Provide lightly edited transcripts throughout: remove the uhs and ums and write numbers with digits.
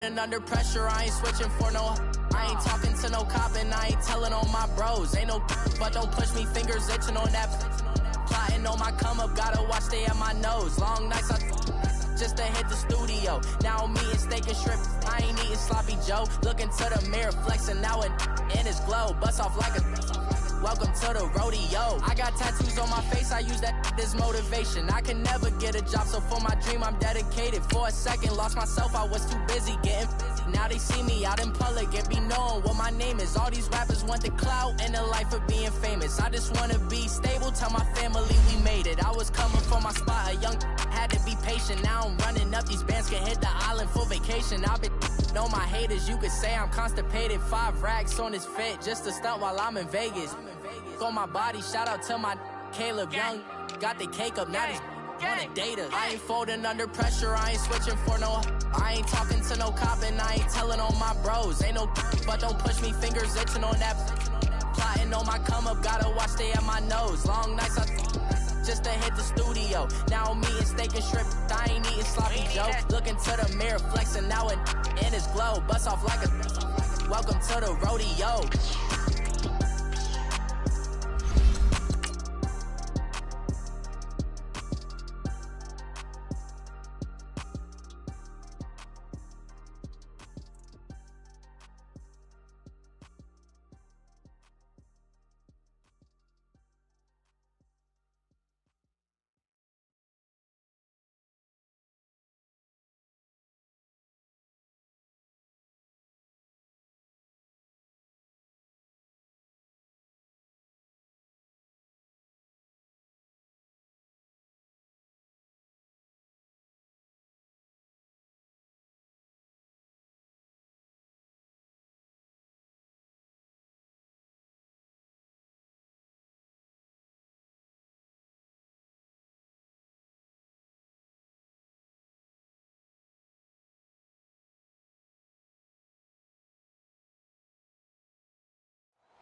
And under pressure, I ain't switching for no. I ain't talking to no cop and I ain't telling on my bros. Ain't no but don't push me, fingers itching on that. Plotting on my come up, gotta watch stay at my nose. Long nights just to hit the studio. Now I'm eating steak and shrimp. I ain't eating sloppy Joe. Looking to the mirror, flexing now and in his glow. Bust off like a. Welcome to the rodeo. I got tattoos on my face, I use that as motivation. I can never get a job, so for my dream I'm dedicated. For a second, lost myself, I was too busy getting busy. Now they see me out in public and be knowing what my name is. All these rappers want the clout and the life of being famous. I just wanna be stable, tell my family we made it. I was coming from my spot, a young had to be patient. Now I'm running up, these bands can hit the island for vacation. I've been on my haters, you could say I'm constipated. 5 racks on his fit, just to stunt while I'm in Vegas. On my body, shout out to my Caleb Young. Got the cake up, now these wanna date us. I ain't folding under pressure, I ain't switching for no. I ain't talking to no cop and I ain't telling on my bros. Ain't no but don't push me, fingers itching on that. Plotting on my come up, gotta watch stay at my nose. Long nights just to hit the studio. Now I'm eating steak and shrimp, I ain't eating sloppy Joe. Looking to the mirror, flexing now and in his glow. Bust off like a welcome to the rodeo.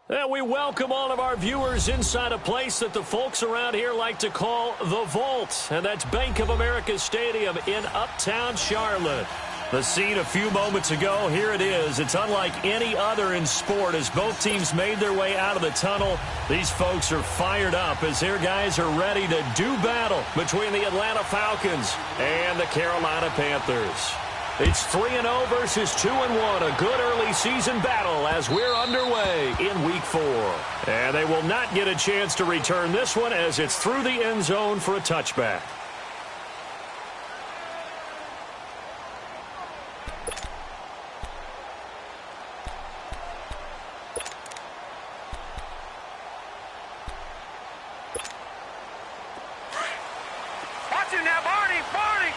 And we welcome all of our viewers inside a place that the folks around here like to call the Vault. And that's Bank of America Stadium in Uptown Charlotte. The scene a few moments ago, here it is. It's unlike any other in sport as both teams made their way out of the tunnel. These folks are fired up as their guys are ready to do battle between the Atlanta Falcons and the Carolina Panthers. It's 3-0 versus 2-1, a good early season battle as we're underway in Week 4. And they will not get a chance to return this one as it's through the end zone for a touchback. Watch it now, Barney! Barney!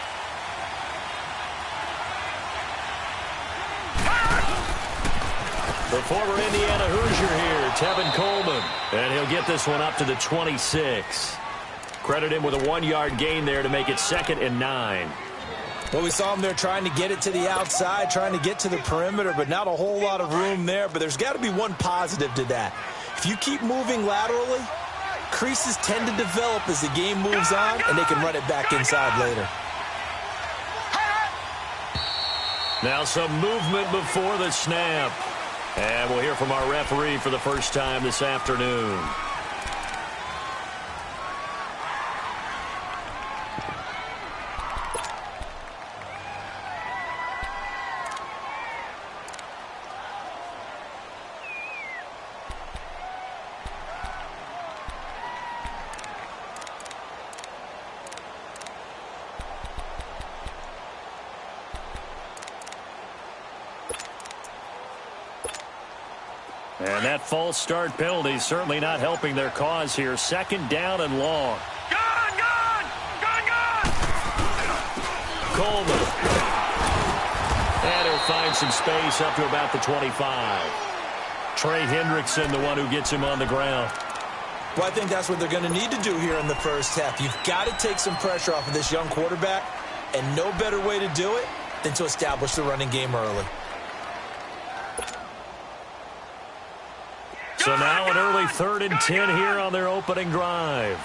The former Indiana Hoosier here, Tevin Coleman. And he'll get this one up to the 26. Credit him with a 1-yard gain there to make it 2nd and 9. Well, we saw him there trying to get it to the outside, trying to get to the perimeter, but not a whole lot of room there. But there's got to be one positive to that. If you keep moving laterally, creases tend to develop as the game moves on, and they can run it back inside later. Now some movement before the snap. And we'll hear from our referee for the first time this afternoon. And that false start penalty is certainly not helping their cause here. 2nd down and long. Gone! Gone! Gone! Gone! Coleman. And he'll find some space up to about the 25. Trey Hendrickson, the one who gets him on the ground. Well, I think that's what they're going to need to do here in the first half. You've got to take some pressure off of this young quarterback, and no better way to do it than to establish the running game early. So now an early 3rd and 10 here on their opening drive.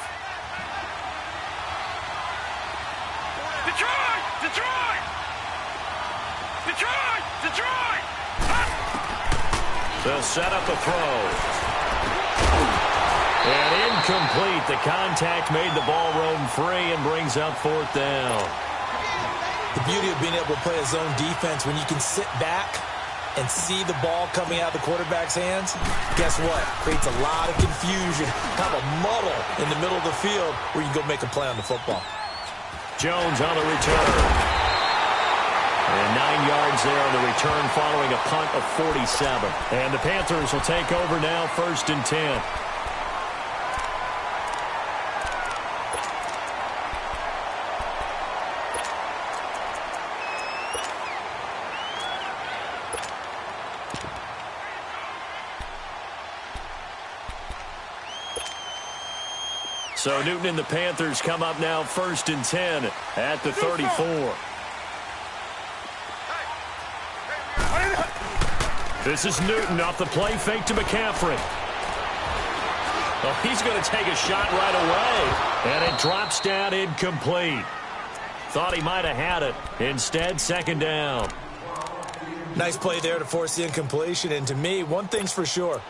Detroit! Detroit! Detroit! Detroit! They'll set up the throw. And incomplete. The contact made the ball roam free and brings up fourth down. The beauty of being able to play a zone defense when you can sit back and see the ball coming out of the quarterback's hands, guess what? Creates a lot of confusion, kind of a muddle in the middle of the field where you can go make a play on the football. Jones on the return. And 9 yards there on the return following a punt of 47. And the Panthers will take over now, 1st and 10. So Newton and the Panthers come up now 1st and 10 at the 34. This is Newton off the play fake to McCaffrey. Oh, he's going to take a shot right away. And it drops down incomplete. Thought he might have had it. Instead, 2nd down. Nice play there to force the incompletion. And to me, one thing's for sure.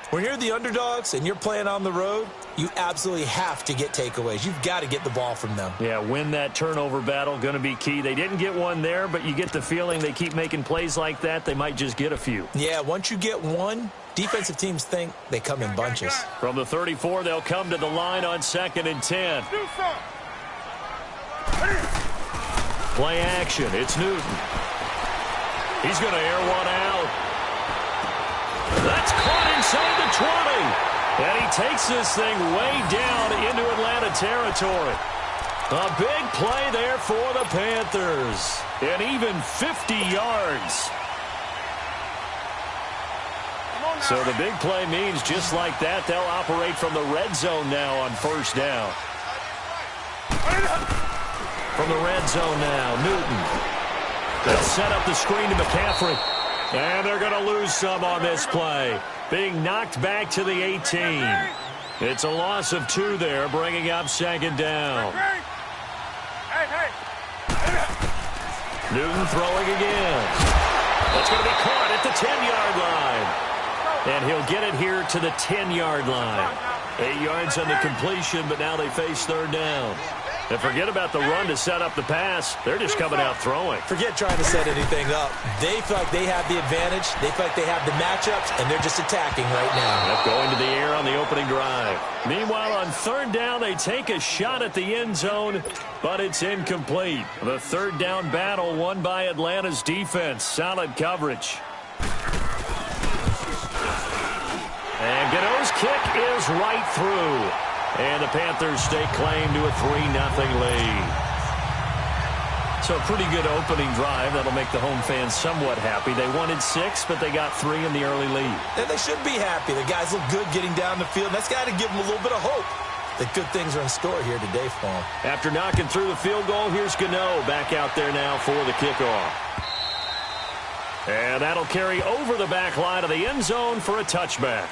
When you're the underdogs and you're playing on the road, you absolutely have to get takeaways. You've got to get the ball from them. Yeah, win that turnover battle, going to be key. They didn't get one there, but you get the feeling they keep making plays like that, they might just get a few. Yeah, once you get one, defensive teams think they come in bunches. From the 34, they'll come to the line on 2nd and 10. Play action. It's Newton. He's going to air one out. That's caught inside the 20. And he takes this thing way down into Atlanta territory. A big play there for the Panthers. And even 50 yards. So the big play means just like that, they'll operate from the red zone now on 1st down. From the red zone now, Newton. They'll set up the screen to McCaffrey. And they're going to lose some on this play. Being knocked back to the 18. It's a loss of 2 there, bringing up 2nd down. Newton throwing again. That's going to be caught at the 10-yard line. And he'll get it here to the 10-yard line. 8 yards on the completion, but now they face 3rd down. And forget about the run to set up the pass. They're just coming out throwing. Forget trying to set anything up. They feel like they have the advantage. They feel like they have the matchups, and they're just attacking right now. Yep, going to the air on the opening drive. Meanwhile, on 3rd down, they take a shot at the end zone, but it's incomplete. The 3rd down battle won by Atlanta's defense. Solid coverage. And Gano's kick is right through. And the Panthers stake claim to a 3-0 lead. So a pretty good opening drive. That'll make the home fans somewhat happy. They wanted 6, but they got 3 in the early lead. And they should be happy. The guys look good getting down the field. That's got to give them a little bit of hope that good things are in store here today for them. After knocking through the field goal, here's Gano back out there now for the kickoff. And that'll carry over the back line of the end zone for a touchback.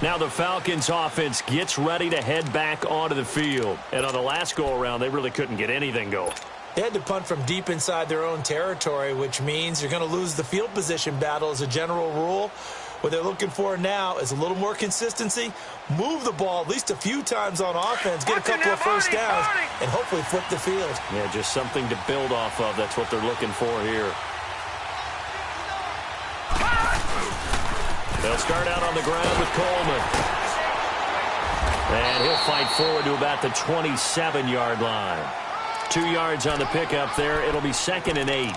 Now the Falcons offense gets ready to head back onto the field. And on the last go-around, they really couldn't get anything going. They had to punt from deep inside their own territory, which means you're going to lose the field position battle as a general rule. What they're looking for now is a little more consistency, move the ball at least a few times on offense, get a couple of 1st downs, and hopefully flip the field. Yeah, just something to build off of. That's what they're looking for here. They'll start out on the ground with Coleman. And he'll fight forward to about the 27-yard line. 2 yards on the pickup there. It'll be 2nd and 8.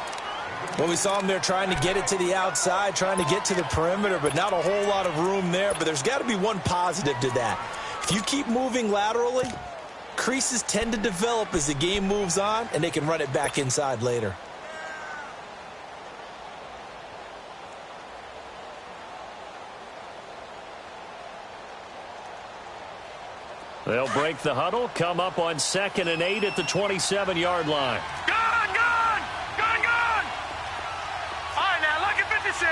Well, we saw him there trying to get it to the outside, trying to get to the perimeter, but not a whole lot of room there. But there's got to be one positive to that. If you keep moving laterally, creases tend to develop as the game moves on, and they can run it back inside later. They'll break the huddle, come up on 2nd and 8 at the 27-yard line. Gone, gone, gone, gone. All right, now look at 56.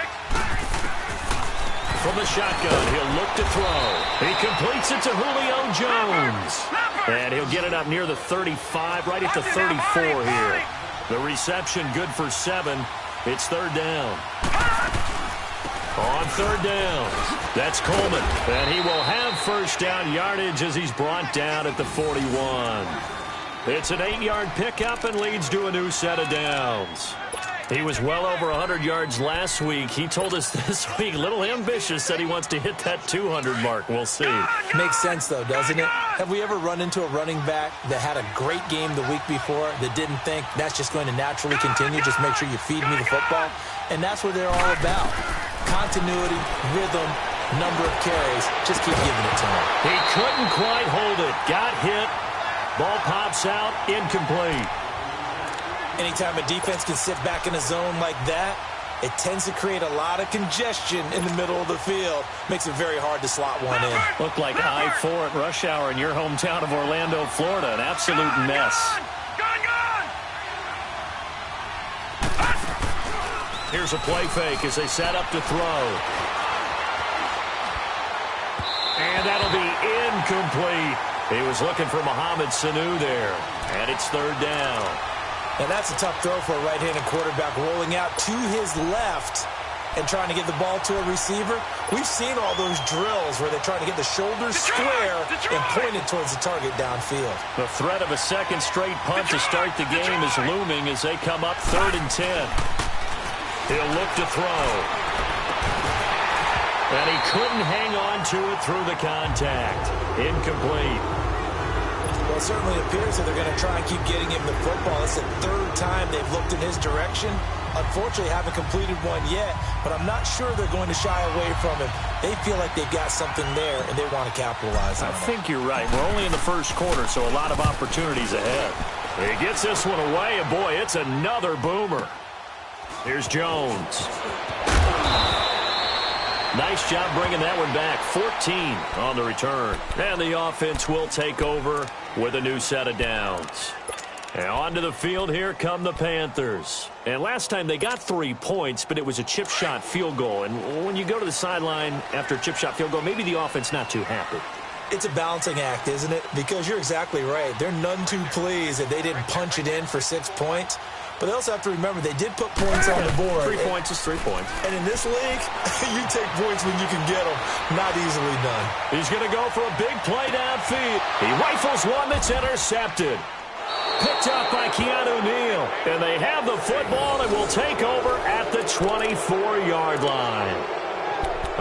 From the shotgun, he'll look to throw. He completes it to Julio Jones. And he'll get it up near the 35, right at the 34 here. The reception good for 7. It's third down. On third down, that's Coleman. And he will have first down yardage as he's brought down at the 41. It's an 8-yard pickup and leads to a new set of downs. He was well over 100 yards last week. He told us this week, a little ambitious, said he wants to hit that 200 mark. We'll see. Makes sense, though, doesn't it? Have we ever run into a running back that had a great game the week before that didn't think that's just going to naturally continue? Just make sure you feed me the football. And that's what they're all about. Continuity, rhythm, number of carries. Just keep giving it to him. He couldn't quite hold it. Got hit. Ball pops out. Incomplete. Anytime a defense can sit back in a zone like that, it tends to create a lot of congestion in the middle of the field. Makes it very hard to slot one in. Looked like I-4 at rush hour in your hometown of Orlando, Florida. An absolute mess. Here's a play fake as they set up to throw. And that'll be incomplete. He was looking for Mohamed Sanu there. And it's third down. And that's a tough throw for a right-handed quarterback, rolling out to his left and trying to get the ball to a receiver. We've seen all those drills where they're trying to get the shoulders square and point it towards the target downfield. The threat of a second straight punt to start the game is looming as they come up 3rd and 10. He'll look to throw. And he couldn't hang on to it through the contact. Incomplete. Well, it certainly appears that they're going to try and keep getting him the football. It's the 3rd time they've looked in his direction. Unfortunately, haven't completed one yet, but I'm not sure they're going to shy away from him. They feel like they've got something there, and they want to capitalize on it. I think you're right. We're only in the first quarter, so a lot of opportunities ahead. He gets this one away, and boy, it's another boomer. Here's Jones. Nice job bringing that one back. 14 on the return. And the offense will take over with a new set of downs. And onto the field, here come the Panthers. And last time they got 3 points, but it was a chip shot field goal. And when you go to the sideline after a chip shot field goal, maybe the offense not too happy. It's a balancing act, isn't it? Because you're exactly right. They're none too pleased that they didn't punch it in for 6 points. But they also have to remember they did put points on the board. 3 points is 3 points. And in this league, you take points when you can get them. Not easily done. He's going to go for a big play downfield. He rifles one that's intercepted. Picked up by Keanu Neal. And they have the football and will take over at the 24-yard line.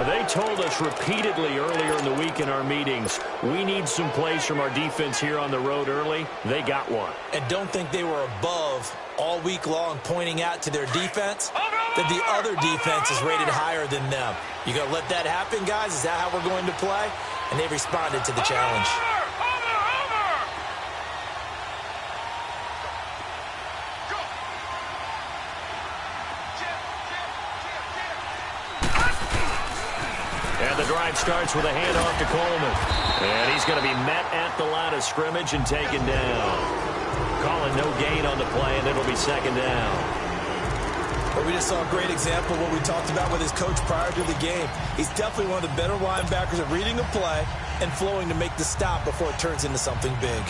They told us repeatedly earlier in the week in our meetings, we need some plays from our defense here on the road early. They got one. And don't think they were above all week long pointing out to their defense that the other defense is rated higher than them. You going to let that happen, guys? Is that how we're going to play? And they responded to the challenge. And the drive starts with a handoff to Coleman. And he's going to be met at the line of scrimmage and taken down. Calling no gain on the play, and it'll be second down. But we just saw a great example of what we talked about with his coach prior to the game. He's definitely one of the better linebackers at reading the play and flowing to make the stop before it turns into something big.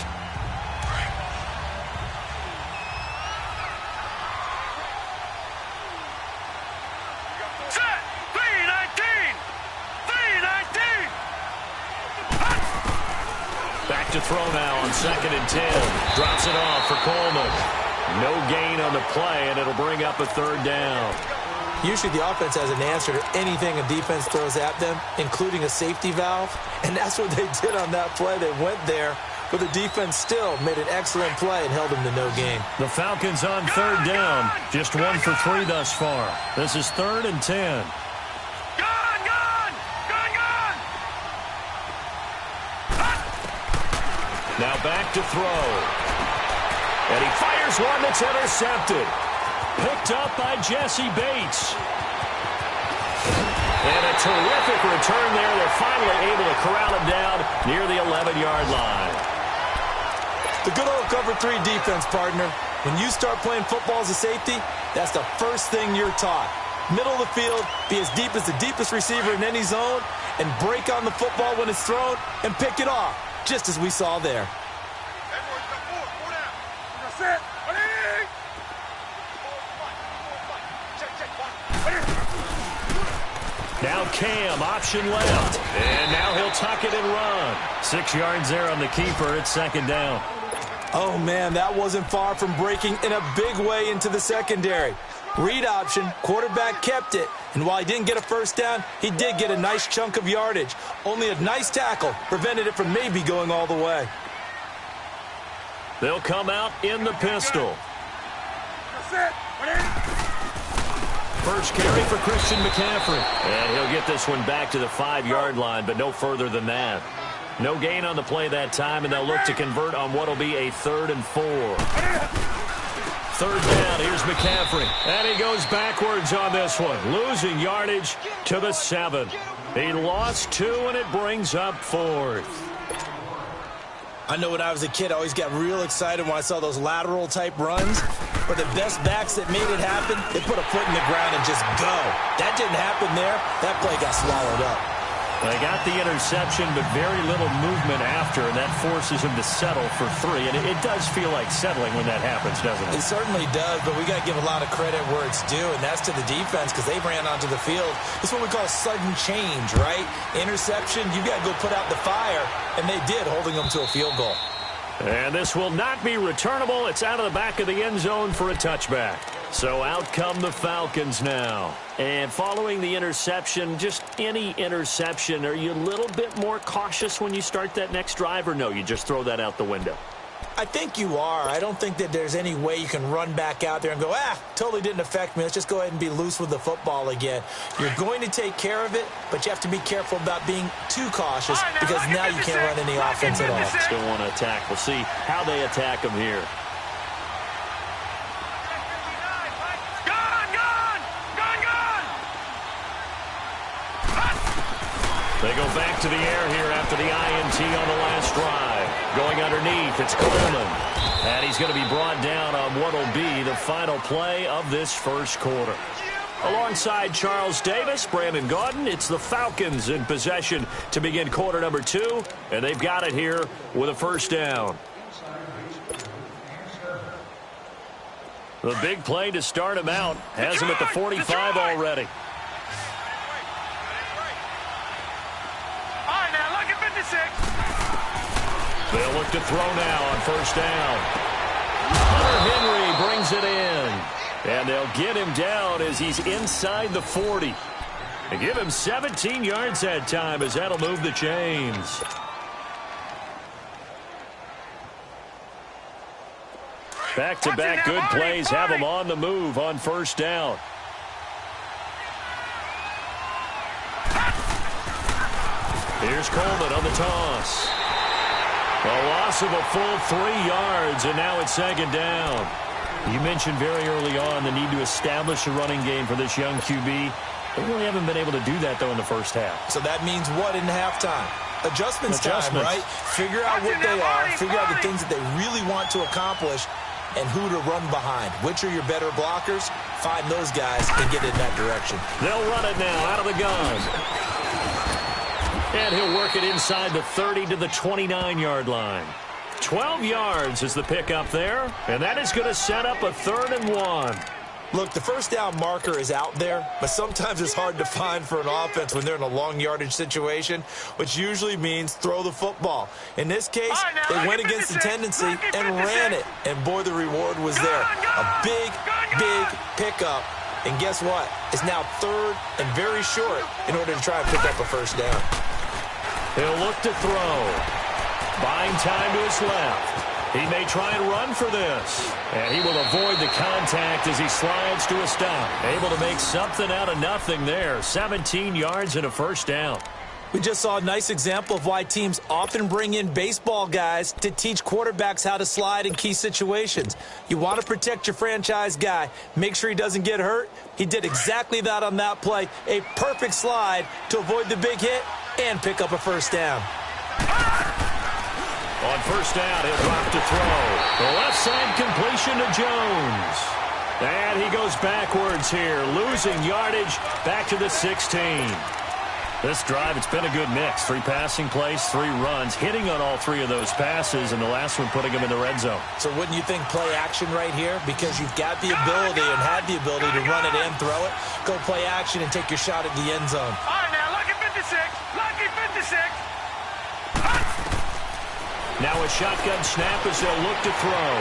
Back to throw now on 2nd and 10. Drops it off for Coleman. No gain on the play, and it'll bring up a 3rd down. Usually the offense has an answer to anything a defense throws at them, including a safety valve. And that's what they did on that play. They went there, but the defense still made an excellent play and held them to no gain. The Falcons on 3rd down. Just 1 for 3 thus far. This is 3rd and 10. Now back to throw. And he fires one that's intercepted. Picked up by Jesse Bates. And a terrific return there. They're finally able to corral him down near the 11-yard line. The good old cover 3 defense, partner. When you start playing football as a safety, that's the first thing you're taught. Middle of the field, be as deep as the deepest receiver in any zone, and break on the football when it's thrown and pick it off. Just as we saw there. Now Cam, option left. And now he'll tuck it and run. 6 yards there on the keeper. It's second down. Oh, man, that wasn't far from breaking in a big way into the secondary. Read option, quarterback kept it. And while he didn't get a first down, he did get a nice chunk of yardage. Only a nice tackle prevented it from maybe going all the way. They'll come out in the pistol. First carry for Christian McCaffrey. And he'll get this one back to the 5-yard line, but no further than that. No gain on the play that time, and they'll look to convert on what will be a 3rd and 4. Third down, here's McCaffrey. And he goes backwards on this one, losing yardage to the 7. He lost 2, and it brings up 4th. I know when I was a kid, I always got real excited when I saw those lateral-type runs. But the best backs that made it happen, they put a foot in the ground and just go. That didn't happen there. That play got swallowed up. They got the interception, but very little movement after, and that forces him to settle for 3. And it does feel like settling when that happens, doesn't it? It certainly does, but we got to give a lot of credit where it's due, and that's to the defense because they ran onto the field. It's what we call sudden change, right? Interception, you got to go put out the fire, and they did, holding them to a field goal. And this will not be returnable. It's out of the back of the end zone for a touchback. So out come the Falcons now. And following the interception, just any interception, are you a little bit more cautious when you start that next drive, or no, you just throw that out the window? I think you are. I don't think that there's any way you can run back out there and go, totally didn't affect me. Let's just go ahead and be loose with the football again. You're going to take care of it, but you have to be careful about being too cautious because now you can't run any offense at all. Still want to attack. We'll see how they attack them here. They go back to the air here after the INT on the last drive. Going underneath, it's Coleman. And he's going to be brought down on what will be the final play of this first quarter. Alongside Charles Davis, Brandon Gaudin, it's the Falcons in possession to begin quarter number 2. And they've got it here with a first down. The big play to start him out has him at the 45 already. They'll look to throw now on first down. Hunter Henry brings it in. And they'll get him down as he's inside the 40. They give him 17 yards that time as that'll move the chains. Back-to-back good plays have him on the move on first down. Here's Coleman on the toss. A loss of a full 3 yards, and now it's second down. You mentioned very early on the need to establish a running game for this young QB. They really haven't been able to do that, though, in the first half. So that means what in halftime? Adjustments time, right? Figure out what they are, figure out the things that they really want to accomplish, and who to run behind. Which are your better blockers? Find those guys and get in that direction. They'll run it now out of the gun. And he'll work it inside the 30 to the 29-yard line. 12 yards is the pickup there, and that is going to set up a 3rd and 1. Look, the first down marker is out there, but sometimes it's hard to find for an offense when they're in a long yardage situation, which usually means throw the football. In this case, they went against the tendency and ran it, and boy, the reward was there. A big, big pickup. And guess what? It's now 3rd and very short in order to try and pick up a first down. He'll look to throw. Buying time to his left. He may try and run for this. And he will avoid the contact as he slides to a stop. Able to make something out of nothing there. 17 yards and a first down. We just saw a nice example of why teams often bring in baseball guys to teach quarterbacks how to slide in key situations. You want to protect your franchise guy. Make sure he doesn't get hurt. He did exactly that on that play. A perfect slide to avoid the big hit and pick up a first down. On first down, he'll drop to throw. The left side completion to Jones. And he goes backwards here, losing yardage back to the 16. This drive, it's been a good mix. 3 passing plays, 3 runs, hitting on all 3 of those passes, and the last one putting them in the red zone. So wouldn't you think play action right here? Because you've got the ability and had the ability to run it and throw it. Go play action and take your shot at the end zone. All right, now, lucky 56. Lucky 56. Now a shotgun snap as they'll look to throw.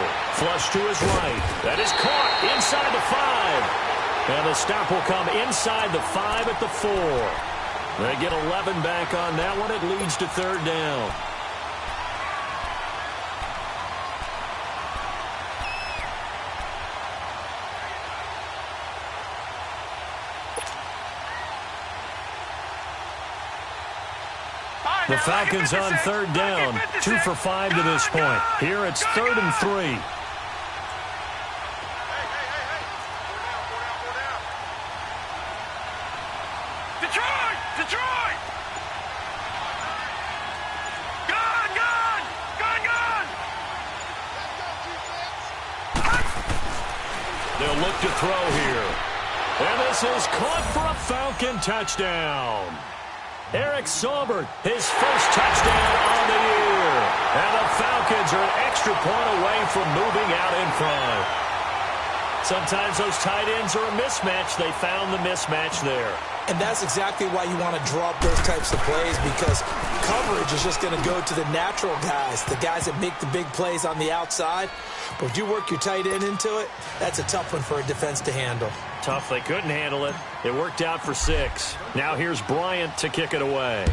Flush to his right. That is caught inside the 5. And the stop will come inside the 5 at the 4. They get 11 back on that one. It leads to 3rd down. The Falcons on 3rd down. 2 for 5 to this point. Here it's 3rd and 3. Detroit! Gun! Gun! Gun! Gun! They'll look to throw here. And this is caught for a Falcon touchdown. Eric Saubert, his first touchdown on the year. And the Falcons are an extra point away from moving out in front. Sometimes those tight ends are a mismatch. They found the mismatch there. And that's exactly why you want to draw up those types of plays, because coverage is just going to go to the natural guys, the guys that make the big plays on the outside. But if you work your tight end into it, that's a tough one for a defense to handle. Tough. They couldn't handle it. It worked out for 6. Now here's Bryant to kick it away.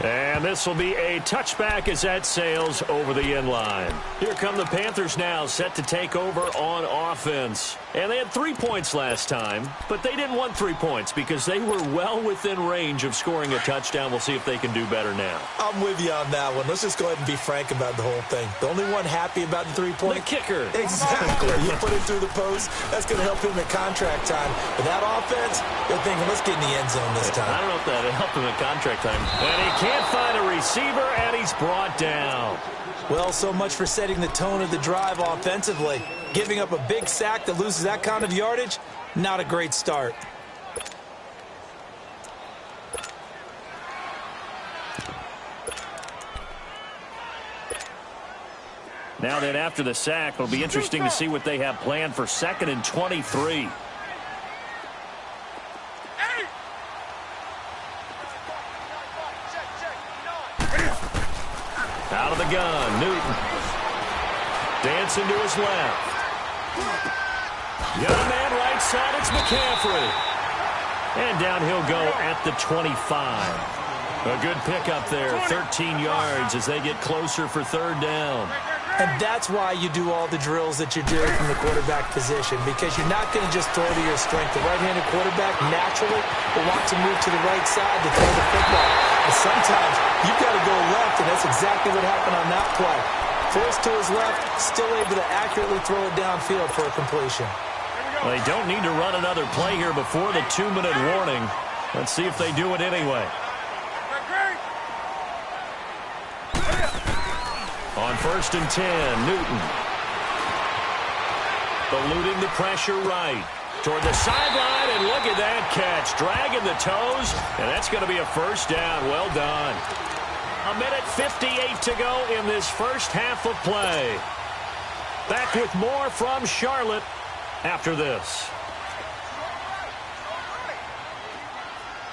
And this will be a touchback as that sails over the end line. Here come the Panthers now, set to take over on offense. And they had 3 points last time, but they didn't want 3 points because they were well within range of scoring a touchdown. We'll see if they can do better now. I'm with you on that one. Let's just go ahead and be frank about the whole thing. The only one happy about the 3-point? The kicker. Exactly. You put it through the post. That's going to help him at contract time. With that offense, they're thinking, let's get in the end zone this time. I don't know if that helped him at contract time. And he can't find a receiver, and he's brought down. Well, so much for setting the tone of the drive offensively. Giving up a big sack that loses that kind of yardage, not a great start. Now then, after the sack, it'll be interesting to see what they have planned for 2nd and 23. Out of the gun, Newton. Dancing to his left. Got a man right side, it's McCaffrey. And down he'll go at the 25. A good pickup there, 13 yards as they get closer for 3rd down. And that's why you do all the drills that you're doing from the quarterback position, because you're not going to just throw to your strength. The right-handed quarterback naturally will want to move to the right side to throw the football. But sometimes you've got to go left, and that's exactly what happened on that play. Forced to his left, still able to accurately throw it downfield for a completion. Well, they don't need to run another play here before the 2-minute warning. Let's see if they do it anyway. On 1st and 10, Newton. Eluding the pressure right. Toward the sideline, and look at that catch. Dragging the toes, and that's going to be a 1st down. Well done. 1:58 to go in this first half of play. Back with more from Charlotte after this.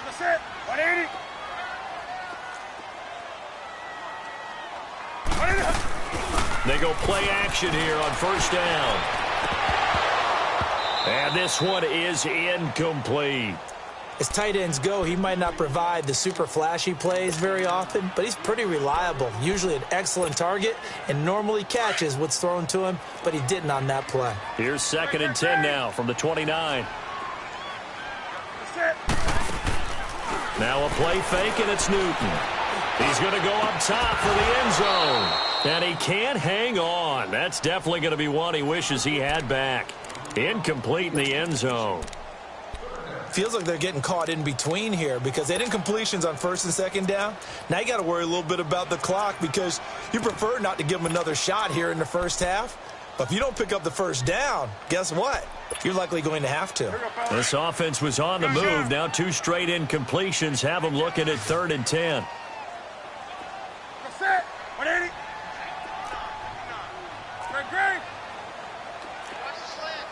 That's it. 180. They go play action here on 1st down. And this one is incomplete. As tight ends go, he might not provide the super flashy plays very often, but he's pretty reliable. Usually an excellent target and normally catches what's thrown to him, but he didn't on that play. Here's 2nd and 10 now from the 29. Now a play fake, and it's Newton. He's going to go up top for the end zone. And he can't hang on. That's definitely going to be one he wishes he had back. Incomplete in the end zone. Feels like they're getting caught in between here because they didn't completions on 1st and 2nd down. Now you got to worry a little bit about the clock because you prefer not to give them another shot here in the first half. But if you don't pick up the first down, guess what? You're likely going to have to. This offense was on the move. Now 2 straight incompletions have them looking at 3rd and 10. That's it. 180. Great. Watch the slant.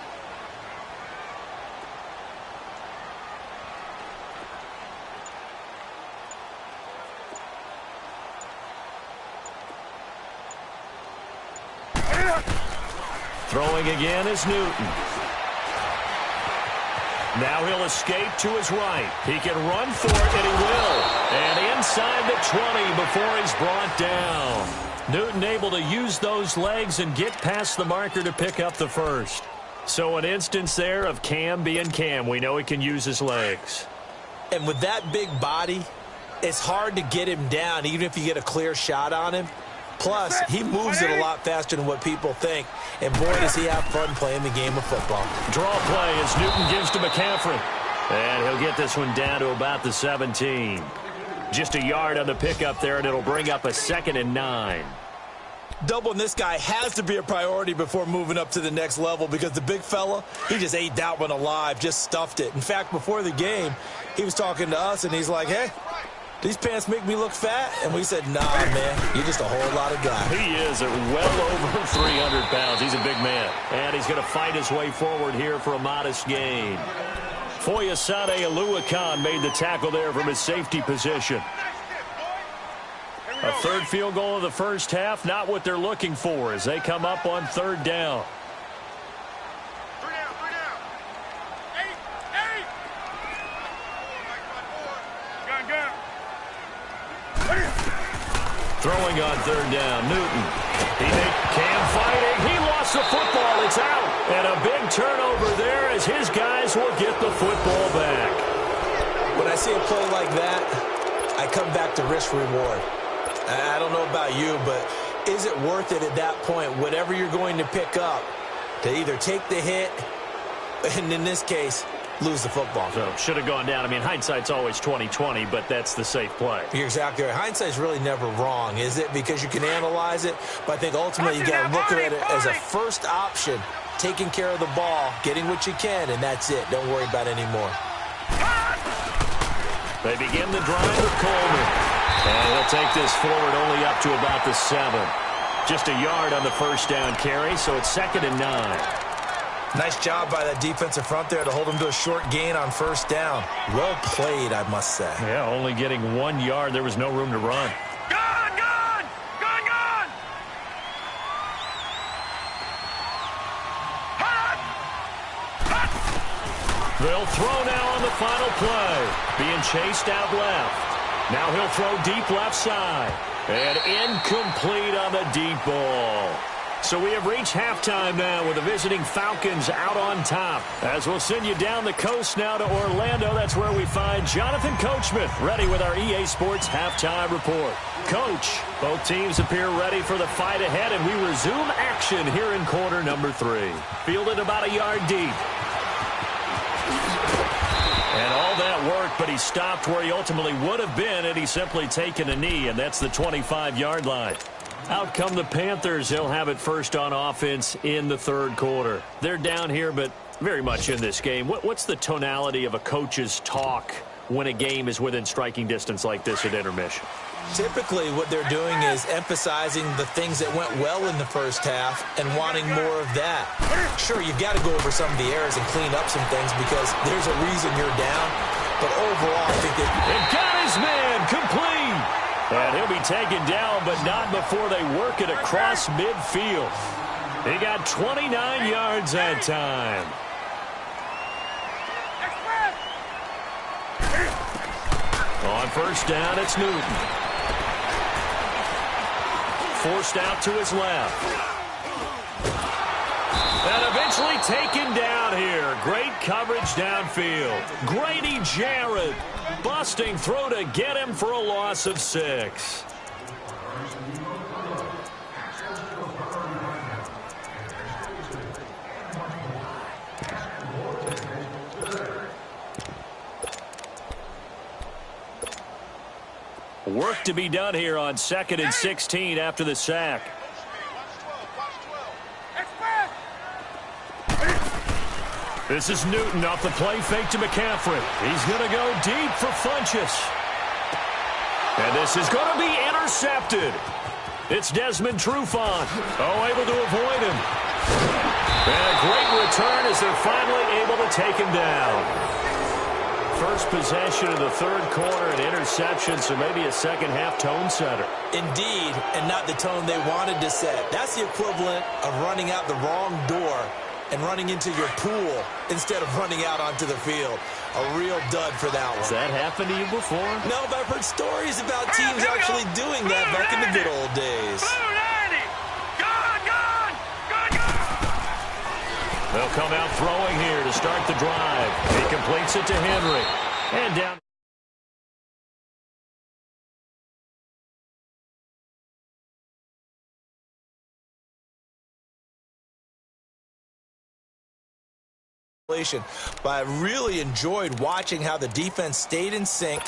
Throwing again is Newton. Now he'll escape to his right. He can run for it, and he will. And inside the 20 before he's brought down. Newton able to use those legs and get past the marker to pick up the first. So an instance there of Cam being Cam. We know he can use his legs. And with that big body, it's hard to get him down, even if you get a clear shot on him. Plus, he moves it a lot faster than what people think. And boy, does he have fun playing the game of football. Draw play as Newton gives to McCaffrey. And he'll get this one down to about the 17. Just a yard on the pickup there, and it'll bring up a 2nd and 9. Doubling this guy has to be a priority before moving up to the next level, because the big fella, he just ate that one alive, just stuffed it. In fact, before the game, he was talking to us, and he's like, hey, these pants make me look fat? And we said, nah, man, you're just a whole lot of guy. He is at well over 300 pounds. He's a big man. And he's going to fight his way forward here for a modest gain. Foyesade Aluakan made the tackle there from his safety position. A 3rd field goal of the first half, not what they're looking for as they come up on 3rd down. Throwing on 3rd down, Newton. He made Cam fighting. He lost the football. It's out. And a big turnover there as his guys will get the football back. When I see a play like that, I come back to risk reward. I don't know about you, but is it worth it at that point, whatever you're going to pick up, to either take the hit, and in this case, lose the football? So should have gone down. I mean, hindsight's always 20/20, but that's the safe play. You're exactly right. Hindsight's really never wrong, is it? Because you can analyze it, but I think ultimately you got to look at it as a first option, taking care of the ball, getting what you can, and that's it. Don't worry about it anymore. They begin the drive with Coleman. And he'll take this forward only up to about the 7. Just a yard on the first down carry, so it's 2nd and 9. Nice job by that defensive front there to hold him to a short gain on first down. Well played, I must say. Yeah, only getting 1 yard. There was no room to run. Gone! They'll throw now on the final play. Being chased out left. Now he'll throw deep left side. And incomplete on the deep ball. So we have reached halftime now with the visiting Falcons out on top. As we'll send you down the coast now to Orlando. That's where we find Jonathan Coachman ready with our EA Sports halftime report. Coach, both teams appear ready for the fight ahead, and we resume action here in quarter number 3. Fielded about a yard deep. And all that work, but he stopped where he ultimately would have been had he simply taken a knee, and that's the 25-yard line. Out come the Panthers. They'll have it first on offense in the 3rd quarter. They're down here, but very much in this game. What's the tonality of a coach's talk when a game is within striking distance like this at intermission? Typically, what they're doing is emphasizing the things that went well in the first half and wanting more of that. Sure, you've got to go over some of the errors and clean up some things because there's a reason you're down. But overall, I think they got his man complete. And he'll be taken down, but not before they work it across midfield. He got 29 yards that time. On first down, it's Newton. Forced out to his left. And eventually taken down here. Great coverage downfield. Grady Jarrett busting through to get him for a loss of 6. Work to be done here on 2nd and 16 after the sack. Watch 12. This is Newton off the play fake to McCaffrey. He's going to go deep for Funchess. And this is going to be intercepted. It's Desmond Trufant. Oh, able to avoid him. And a great return as they're finally able to take him down. First possession of the third quarter, an interception, so maybe a second-half tone setter. Indeed, and not the tone they wanted to set. That's the equivalent of running out the wrong door and running into your pool instead of running out onto the field. A real dud for that one. Has that happened to you before? No, but I've heard stories about teams actually doing that back in the good old days. They'll come out throwing here to start the drive. He completes it to Henry. And down. But I really enjoyed watching how the defense stayed in sync,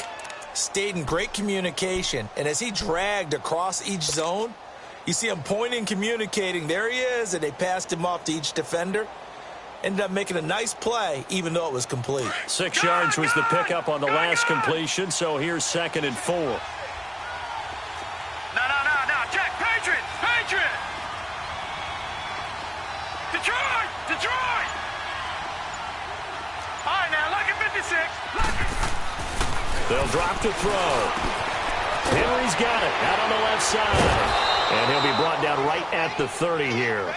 stayed in great communication, and as he dragged across each zone, you see him pointing, communicating. There he is, and they passed him off to each defender. Ended up making a nice play, even though it was complete. 6 yards was the pickup on the last completion, so here's 2nd and 4. No. Check. Patriot. Detroit. All right, now, look at 56. They'll drop to throw. Henry's got it out on the left side. And he'll be brought down right at the 30 here.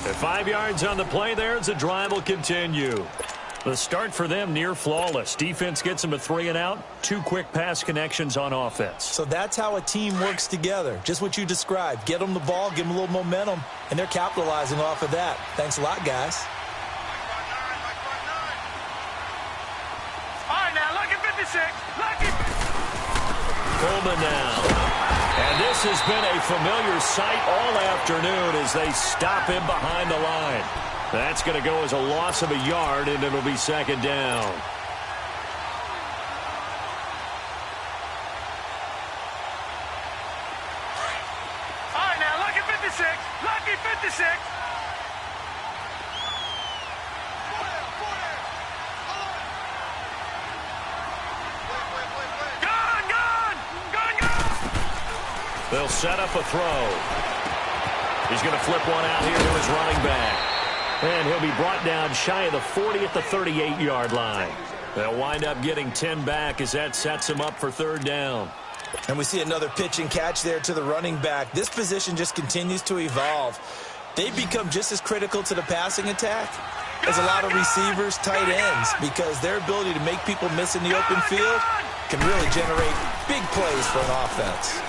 At 5 yards on the play there, the drive will continue. The start for them near flawless. Defense gets them a 3 and out. 2 quick pass connections on offense. So that's how a team works together. Just what you described. Get them the ball, give them a little momentum, and they're capitalizing off of that. Thanks a lot, guys. All right, now, look at 56. Coleman now. And this has been a familiar sight all afternoon as they stop him behind the line. That's going to go as a loss of a yard, and it'll be 2nd down. All right, now, look at 56. Lucky 56. They'll set up a throw. He's going to flip one out here to his running back. And he'll be brought down shy of the 40 at the 38-yard line. They'll wind up getting 10 back as that sets him up for 3rd down. And we see another pitch and catch there to the running back. This position just continues to evolve. They've become just as critical to the passing attack as a lot of receivers, tight ends, because their ability to make people miss in the open field can really generate big plays for an offense.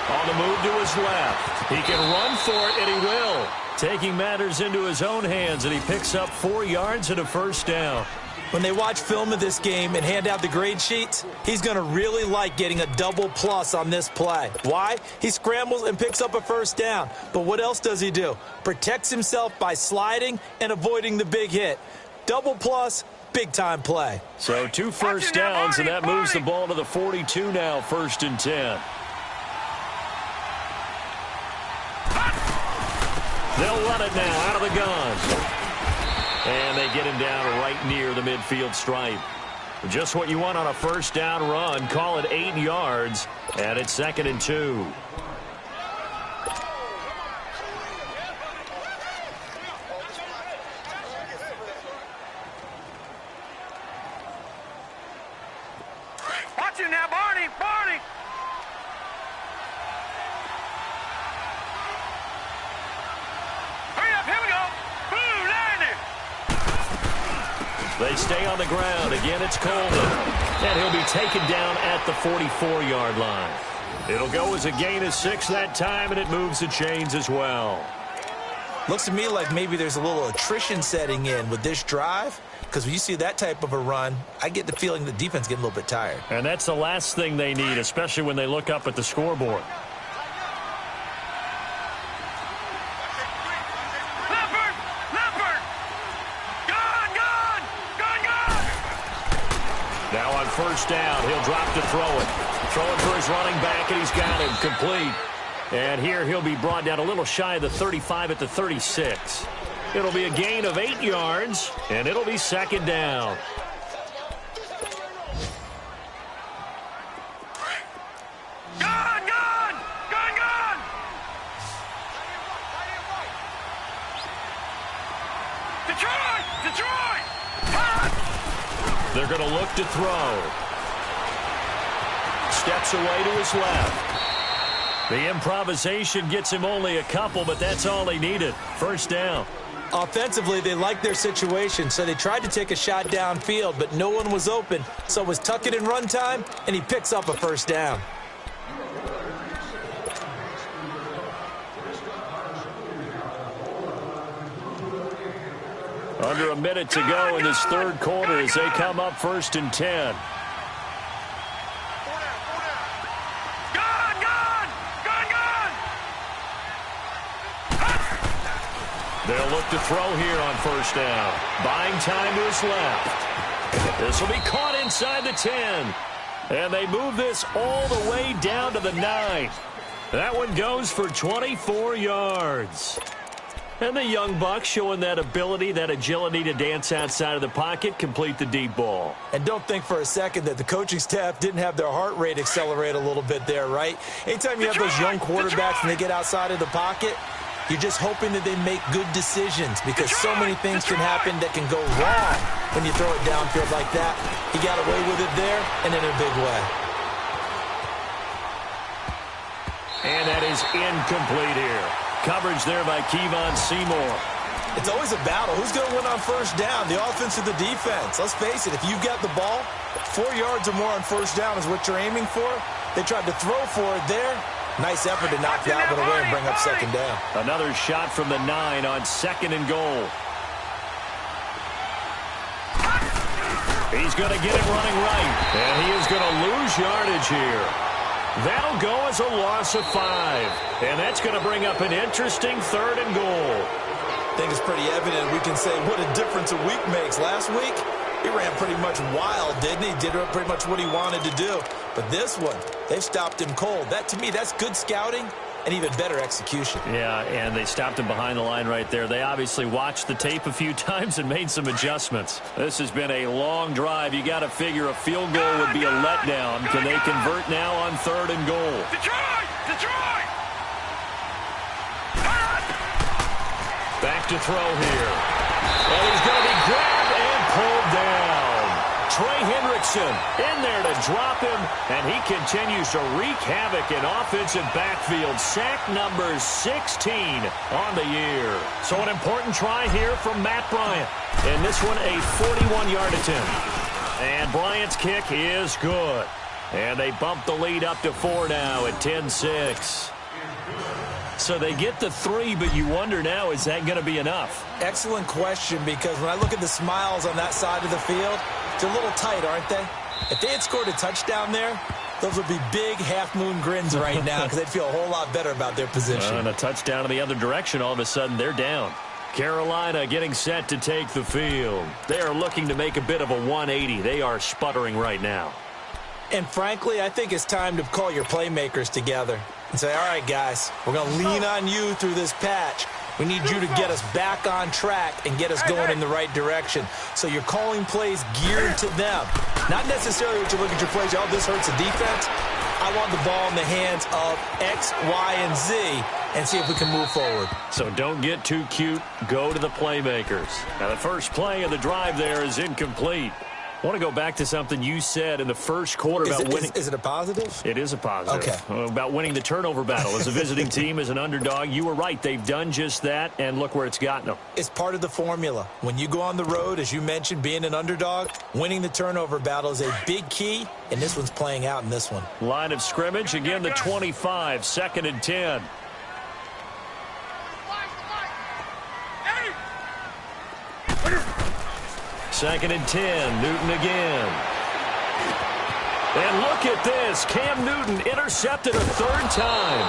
On the move to his left. He can run for it, and he will. Taking matters into his own hands, and he picks up 4 yards and a 1st down. When they watch film of this game and hand out the grade sheets, he's going to really like getting a double plus on this play. Why? He scrambles and picks up a 1st down. But what else does he do? Protects himself by sliding and avoiding the big hit. Double plus, big-time play. So 2 first downs, and that moves the ball to the 42 now, 1st and 10. They'll run it now out of the gun. And they get him down right near the midfield stripe. Just what you want on a 1st down run. Call it 8 yards, and it's 2nd and 2. Watch it now, Barney. They stay on the ground. Again, it's Coleman. And he'll be taken down at the 44-yard line. It'll go as a gain of 6 that time, and it moves the chains as well. Looks to me like maybe there's a little attrition setting in with this drive, because when you see that type of a run, I get the feeling the defense getting a little bit tired. And that's the last thing they need, especially when they look up at the scoreboard. Now on 1st down, he'll drop to throw it. Throwing for his running back, and he's got him complete. And here he'll be brought down a little shy of the 35 at the 36. It'll be a gain of 8 yards, and it'll be second down. They're going to look to throw. Steps away to his left. The improvisation gets him only a couple, but that's all he needed. First down. Offensively, they liked their situation, so they tried to take a shot downfield, but no one was open. So it was tuck it in run time, and he picks up a first down. Under a minute to go in this third quarter as they come up 1st and 10. They'll look to throw here on first down. Buying time to his left. This will be caught inside the 10. And they move this all the way down to the 9. That one goes for 24 yards. And the young buck showing that ability, that agility to dance outside of the pocket, complete the deep ball. And don't think for a second that the coaching staff didn't have their heart rate accelerate a little bit there, right? Anytime you have those young quarterbacks and they get outside of the pocket, you're just hoping that they make good decisions because so many things can happen that can go wrong when you throw it downfield like that. He got away with it there and in a big way. And that is incomplete here. Coverage there by Kevon Seymour. It's always a battle. Who's going to win on first down, the offense or the defense? Let's face it, if you've got the ball, 4 yards or more on first down is what you're aiming for. They tried to throw for it there. Nice effort to knock Galvin away and bring up second down. Another shot from the 9 on 2nd and goal. He's going to get it running right. And he is going to lose yardage here. That'll go as a loss of 5. And that's going to bring up an interesting 3rd and goal. I think it's pretty evident. We can say what a difference a week makes. Last week, he ran pretty much wild, didn't he? Did pretty much what he wanted to do. But this one, they've stopped him cold. That, to me, that's good scouting and even better execution. Yeah, and they stopped him behind the line right there. They obviously watched the tape a few times and made some adjustments. This has been a long drive. You got to figure a field goal would be a letdown. Can they convert now on 3rd and goal? Detroit! Detroit! Back to throw here. And he's going to be grabbed and pulled down. Trey Hendrickson in there to drop him, and he continues to wreak havoc in offensive backfield. Sack number 16 on the year. So an important try here from Matt Bryant. And this one a 41-yard attempt. And Bryant's kick is good. And they bump the lead up to 4 now at 10-6. So they get the 3, but you wonder now, is that going to be enough? Excellent question, because when I look at the smiles on that side of the field, they're a little tight, aren't they? If they had scored a touchdown there, those would be big half-moon grins right now because they'd feel a whole lot better about their position. And a touchdown in the other direction, all of a sudden they're down. Carolina getting set to take the field. They are looking to make a bit of a 180. They are sputtering right now. And frankly, I think it's time to call your playmakers together and say, all right, guys, we're going to lean on you through this patch. We need you to get us back on track and get us going in the right direction. So you're calling plays geared to them. Not necessarily what you look at your plays, oh, this hurts the defense. I want the ball in the hands of X, Y, and Z and see if we can move forward. So don't get too cute. Go to the playmakers. Now the first play of the drive there is incomplete. I want to go back to something you said in the first quarter about winning. Is it a positive? It is a positive. Okay. About winning the turnover battle. As a visiting team, as an underdog, you were right. They've done just that, and look where it's gotten them. It's part of the formula. When you go on the road, as you mentioned, being an underdog, winning the turnover battle is a big key, and this one's playing out in this one. Line of scrimmage, again the 25, 2nd and 10. Second and 10, Newton again. And look at this. Cam Newton intercepted a 3rd time.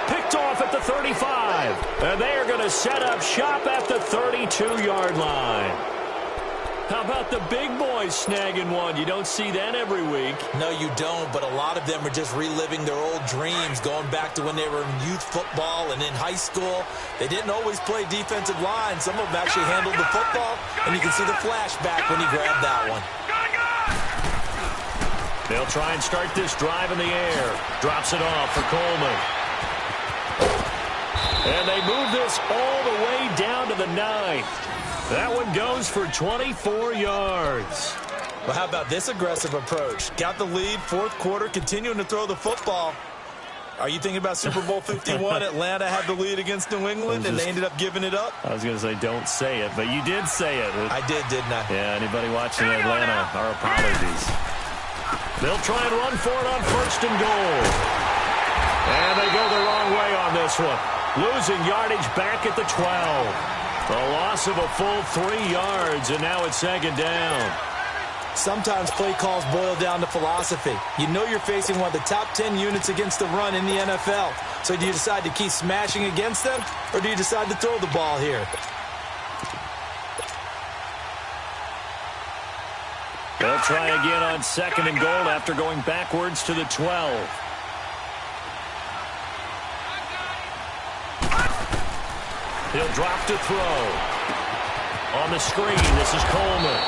Picked off at the 35. And they are going to set up shop at the 32-yard line. How about the big boys snagging one? You don't see that every week. No, you don't, but a lot of them are just reliving their old dreams, going back to when they were in youth football and in high school. They didn't always play defensive line. Some of them actually handled the football, and you can see the flashback when he grabbed that one. They'll try and start this drive in the air. Drops it off for Coleman. And they move this all the way down to the 9. That one goes for 24 yards. Well, how about this aggressive approach? Got the lead, fourth quarter, continuing to throw the football. Are you thinking about Super Bowl 51? Atlanta had the lead against New England, and they ended up giving it up? I was going to say don't say it, but you did say it. I did, didn't I? Yeah, anybody watching Atlanta, our apologies. They'll try and run for it on first and goal. And they go the wrong way on this one. Losing yardage back at the 12. A loss of a full 3 yards, and now it's second down. Sometimes play calls boil down to philosophy. You know you're facing one of the top 10 units against the run in the NFL. So do you decide to keep smashing against them, or do you decide to throw the ball here? They'll try again on second and goal after going backwards to the 12. He'll drop to throw. On the screen, this is Coleman.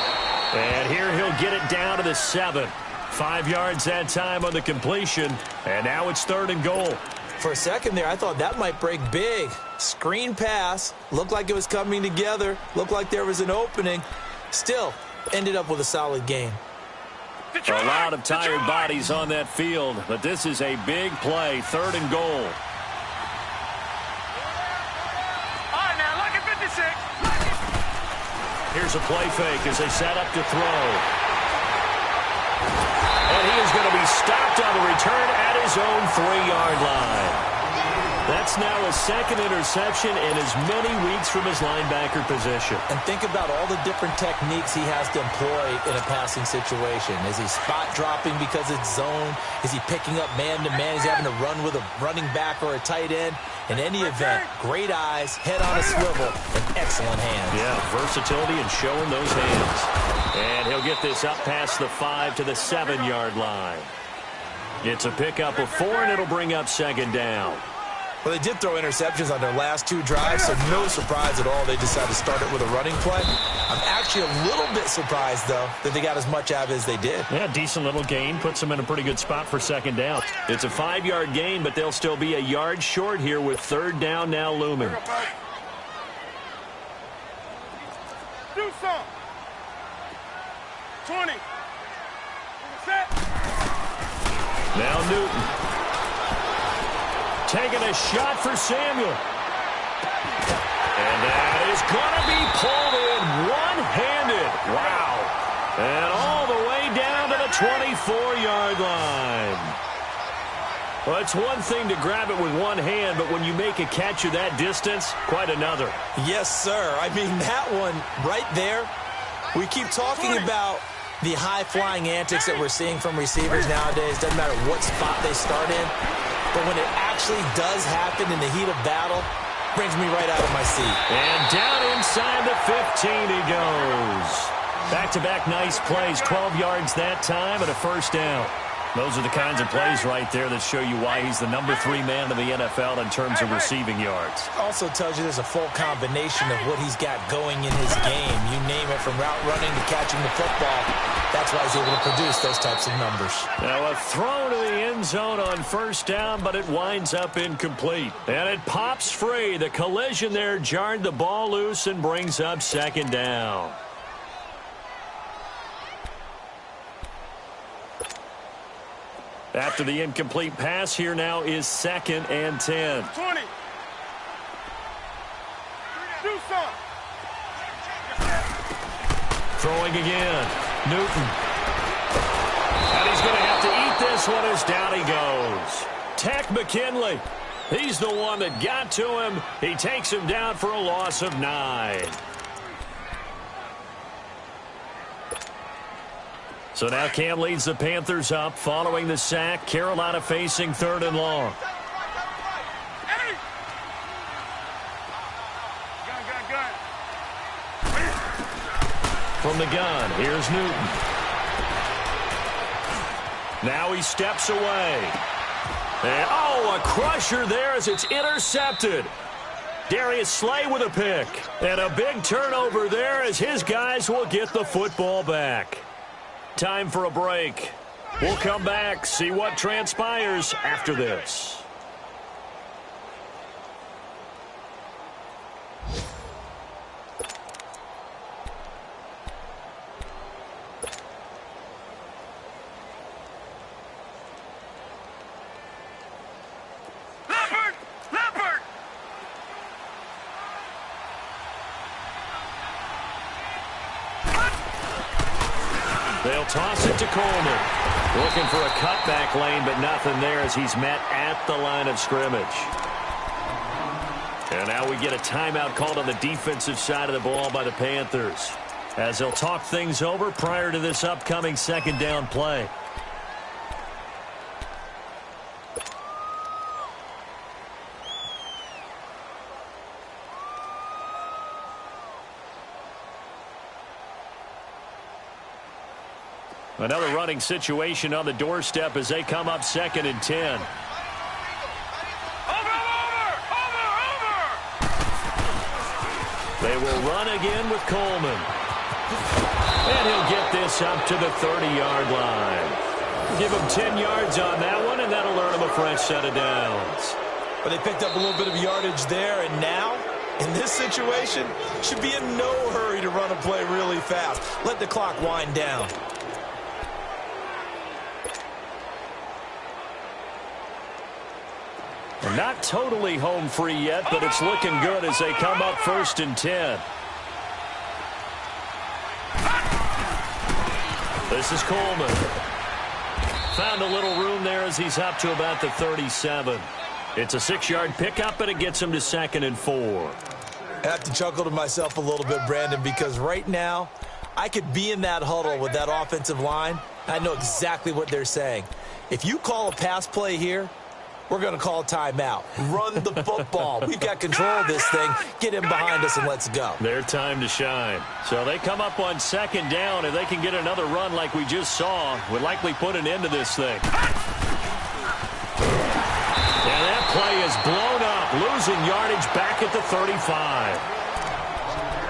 And here he'll get it down to the 7. 5 yards that time on the completion. And now it's third and goal. For a second there, I thought that might break big. Screen pass. Looked like it was coming together. Looked like there was an opening. Still, ended up with a solid game. A lot of tired bodies on that field. But this is a big play. Third and goal. Here's a play fake as they set up to throw. And he is going to be stopped on the return at his own 3-yard line. That's now a second interception in as many weeks from his linebacker position. And think about all the different techniques he has to employ in a passing situation. Is he spot dropping because it's zone? Is he picking up man-to-man? Is he having to run with a running back or a tight end? In any event, great eyes, head on a swivel, and excellent hands. Yeah, versatility and showing those hands. And he'll get this up past the 5 to the 7-yard line. It's a pickup of 4, and it'll bring up second down. Well, they did throw interceptions on their last 2 drives, so no surprise at all they decided to start it with a running play. I'm actually a little bit surprised, though, that they got as much out of it as they did. Yeah, decent little gain. Puts them in a pretty good spot for second down. It's a 5-yard gain, but they'll still be a yard short here with third down now looming. Do some. 20. Set. Now Newton. Taking a shot for Samuel. And that is going to be pulled in one-handed. Wow. And all the way down to the 24-yard line. Well, it's one thing to grab it with one hand, but when you make a catch of that distance, quite another. Yes, sir. I mean, that one right there, we keep talking about the high-flying antics that we're seeing from receivers nowadays. Doesn't matter what spot they start in. But when it actually does happen in the heat of battle, brings me right out of my seat. And down inside the 15 he goes. Back-to-back nice plays, 12 yards that time and a first down. Those are the kinds of plays right there that show you why he's the number 3 man in the NFL in terms of receiving yards. Also tells you there's a full combination of what he's got going in his game. You name it, from route running to catching the football. That's why he's able to produce those types of numbers. Now a throw to the end zone on first down, but it winds up incomplete. And it pops free. The collision there jarred the ball loose and brings up second down. After the incomplete pass, here now is 2nd and 10. 20. Do some. Throwing again. Newton. And he's going to have to eat this one as down he goes. Tech McKinley. He's the one that got to him. He takes him down for a loss of 9. So now Cam leads the Panthers up following the sack. Carolina facing 3rd and long. From the gun, here's Newton. Now he steps away. And, a crusher there as it's intercepted. Darius Slay with a pick. And a big turnover there as his guys will get the football back. Time for a break. We'll come back, see what transpires after this. They'll toss it to Coleman. Looking for a cutback lane, but nothing there as he's met at the line of scrimmage. And now we get a timeout called on the defensive side of the ball by the Panthers, as they'll talk things over prior to this upcoming second down play. Another running situation on the doorstep as they come up 2nd and 10. They will run again with Coleman. And he'll get this up to the 30-yard line. Give him 10 yards on that one, and that'll earn him a fresh set of downs. But they picked up a little bit of yardage there, and now, in this situation, should be in no hurry to run a play really fast. Let the clock wind down. Not totally home free yet, but it's looking good as they come up 1st and 10. This is Coleman. Found a little room there as he's up to about the 37. It's a 6-yard pickup, but it gets him to 2nd and 4. I have to chuckle to myself a little bit, Brandon, because right now I could be in that huddle with that offensive line. I know exactly what they're saying. If you call a pass play here, we're going to call a timeout. Run the football. We've got control of this thing. Get him behind us and let's go. Their time to shine. So they come up on 2nd down. If they can get another run like we just saw, would likely put an end to this thing. And that play is blown up. Losing yardage back at the 35.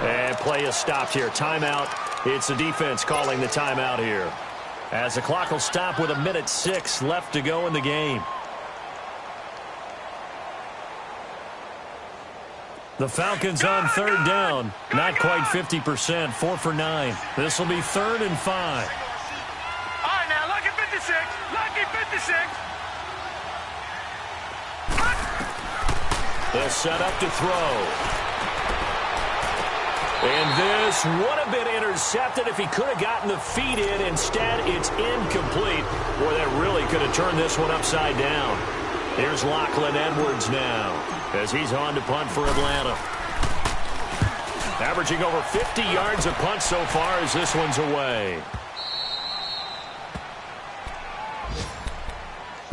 And play is stopped here. Timeout. It's the defense calling the timeout here, as the clock will stop with 1:06 left to go in the game. The Falcons on 3rd down. Not quite 50%. 4 for 9. This will be 3rd and 5. All right, now, lucky 56. Lucky 56. They'll set up to throw. And this would have been intercepted if he could have gotten the feet in. Instead, it's incomplete. Boy, that really could have turned this one upside down. Here's Lachlan Edwards now, as he's on to punt for Atlanta. Averaging over 50 yards a punt so far as this one's away.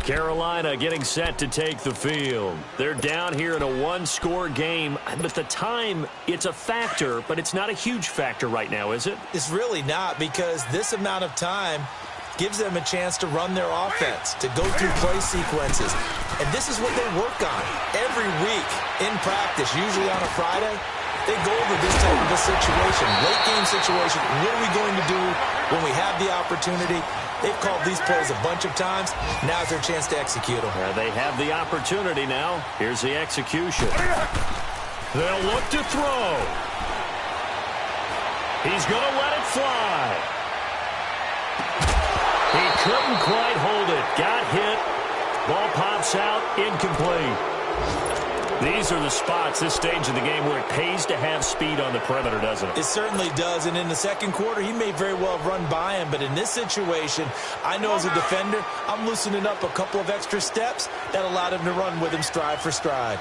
Carolina getting set to take the field. They're down here in a one-score game, but the time, it's a factor, but it's not a huge factor right now, is it? It's really not, because this amount of time gives them a chance to run their offense, to go through play sequences. And this is what they work on every week in practice, usually on a Friday. They go over this type of a situation, late game situation. What are we going to do when we have the opportunity? They've called these plays a bunch of times. Now's their chance to execute them. They have the opportunity now. Here's the execution. They'll look to throw. He's going to let it fly. He couldn't quite hold it. Got hit. Ball pops out. Incomplete. These are the spots, this stage of the game, where it pays to have speed on the perimeter, doesn't it? It certainly does. And in the second quarter, he may very well have run by him. But in this situation, I know as a defender, I'm loosening up a couple of extra steps that allowed him to run with him stride for stride.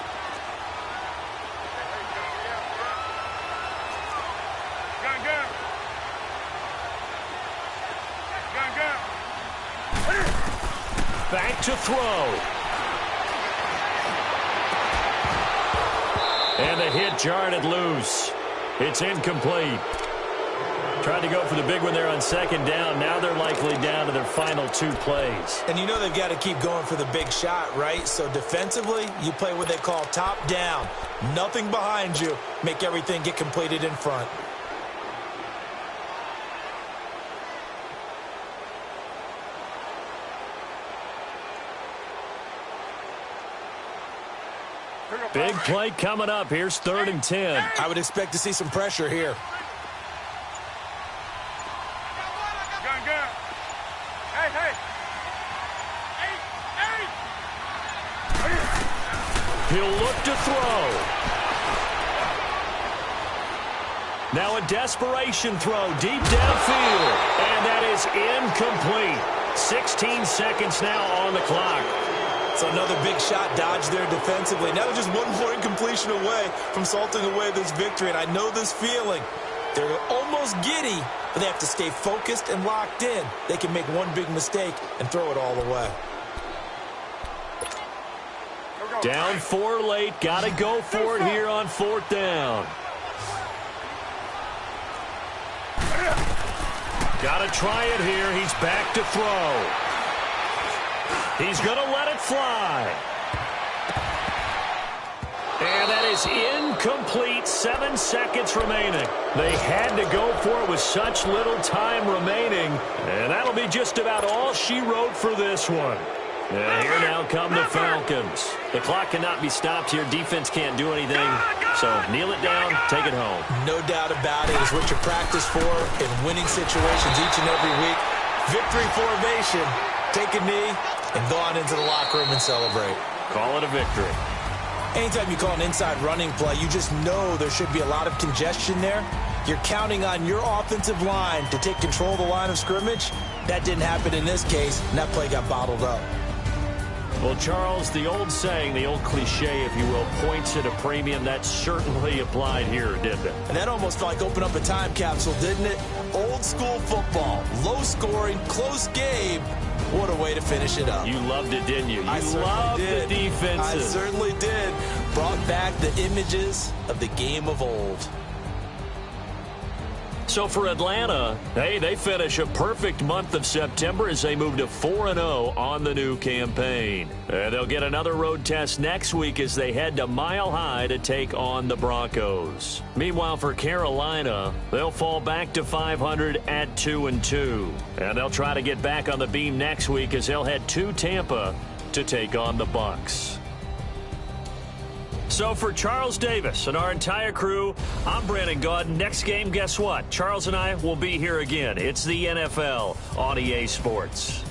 Back to throw. And the hit jarred it loose. It's incomplete. Tried to go for the big one there on second down. Now they're likely down to their final 2 plays. And you know they've got to keep going for the big shot, right? So defensively, you play what they call top down. Nothing behind you. Make everything get completed in front. Big play coming up. Here's 3rd and 10. I would expect to see some pressure here. He'll look to throw. Now a desperation throw deep downfield. And that is incomplete. 16 seconds now on the clock. So another big shot dodged there defensively. Now they're just one more incompletion away from salting away this victory. And I know this feeling. They're almost giddy, but they have to stay focused and locked in. They can make one big mistake and throw it all away. Down 4 late. Got to go for it here on 4th down. Got to try it here. He's back to throw. He's going to let it fly. And that is incomplete. 7 seconds remaining. They had to go for it with such little time remaining. And that'll be just about all she wrote for this one. And here now come the Falcons. The clock cannot be stopped here. Defense can't do anything. So kneel it down, take it home. No doubt about it. It's what you practice for in winning situations each and every week. Victory formation. Take a knee and go on into the locker room and celebrate. Call it a victory. Anytime you call an inside running play, you just know there should be a lot of congestion there. You're counting on your offensive line to take control of the line of scrimmage. That didn't happen in this case, and that play got bottled up. Well, Charles, the old saying, the old cliche, if you will, points at a premium. That certainly applied here, didn't it? And that almost felt like opened up a time capsule, didn't it? Old school football, low scoring, close game. What a way to finish it up. You loved it, didn't you? I You loved the defenses. I certainly did. Brought back the images of the game of old. So for Atlanta, hey, they finish a perfect month of September as they move to 4-0 on the new campaign. And they'll get another road test next week as they head to Mile High to take on the Broncos. Meanwhile, for Carolina, they'll fall back to 500 at 2-2. And they'll try to get back on the beam next week as they'll head to Tampa to take on the Bucs. So for Charles Davis and our entire crew, I'm Brandon Gaudin. Next game, guess what? Charles and I will be here again. It's the NFL on EA Sports.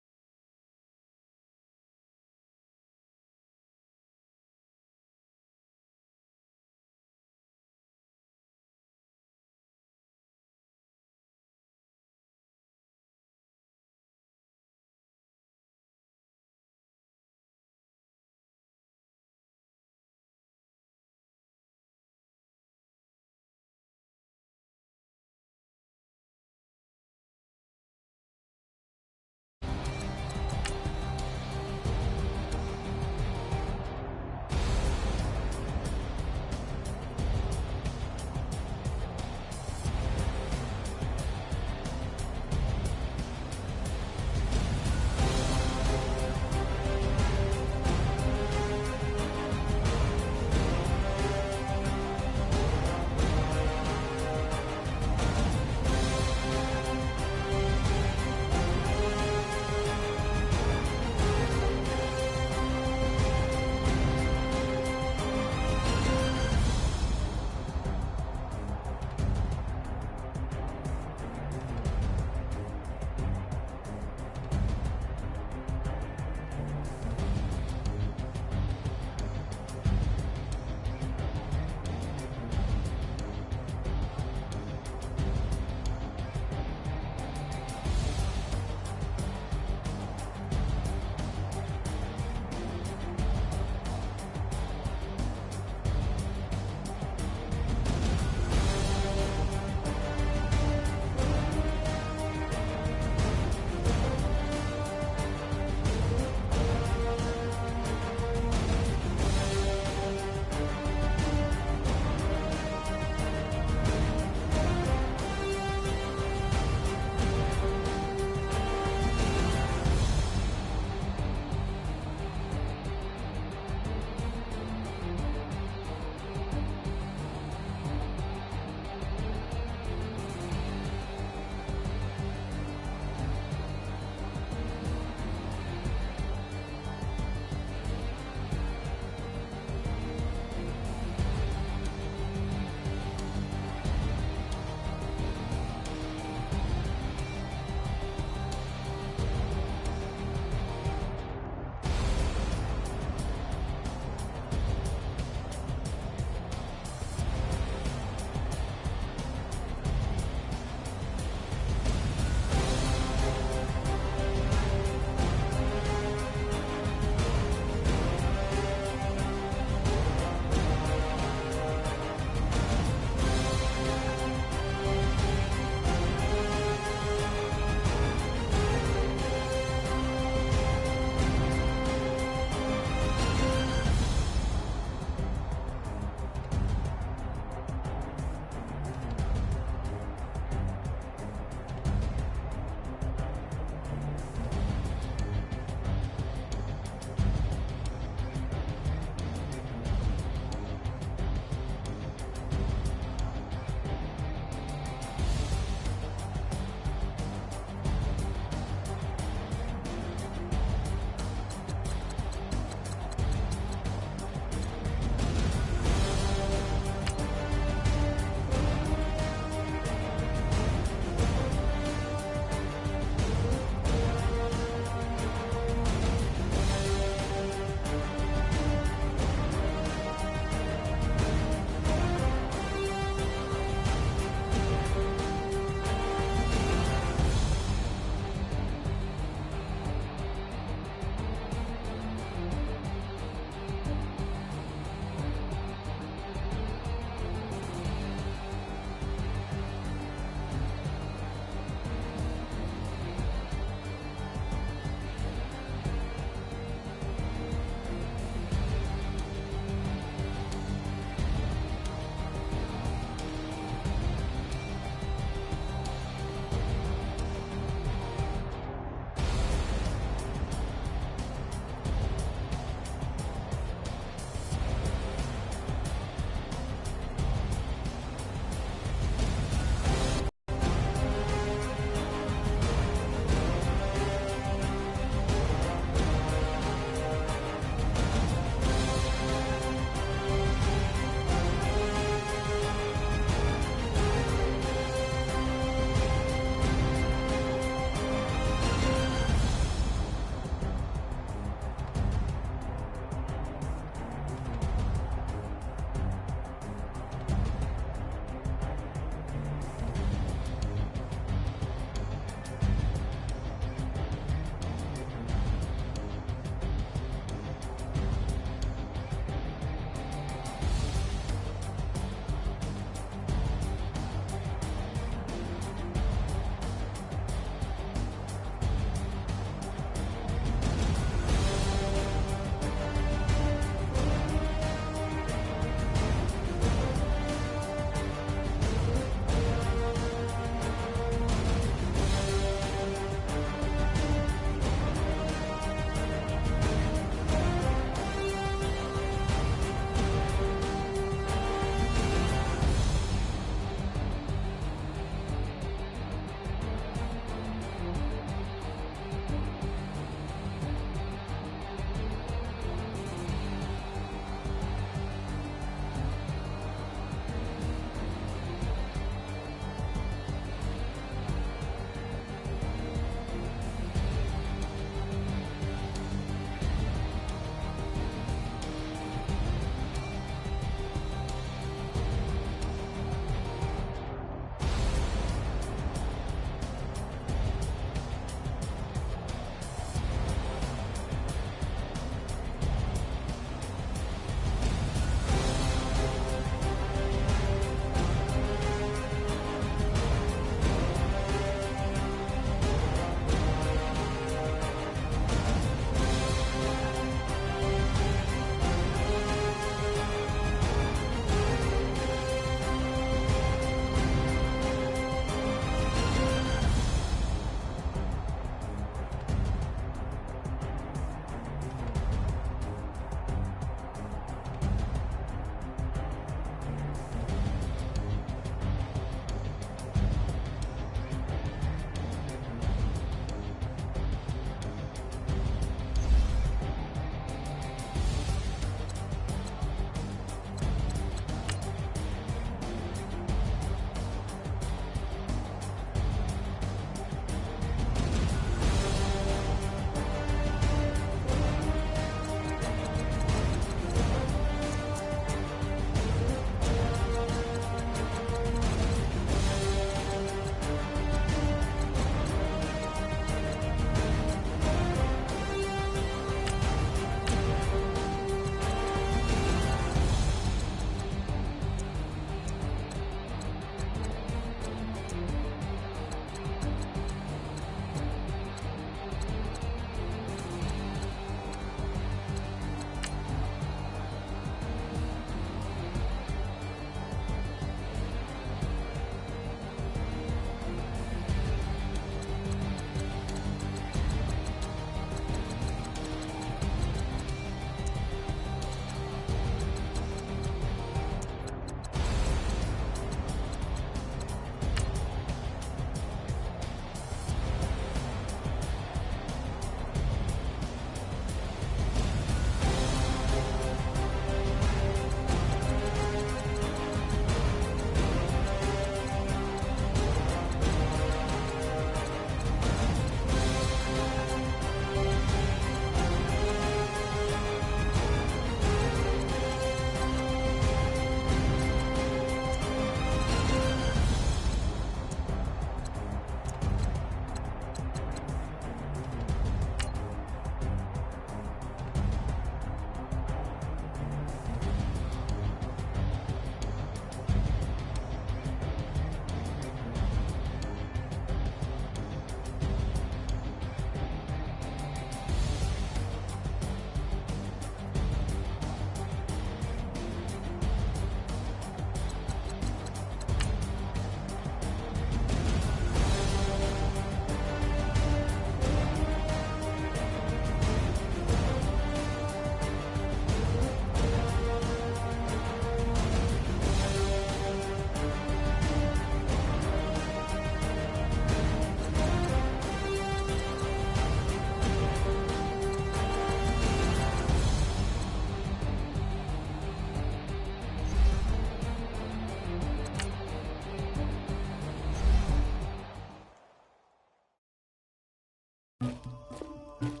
Somebody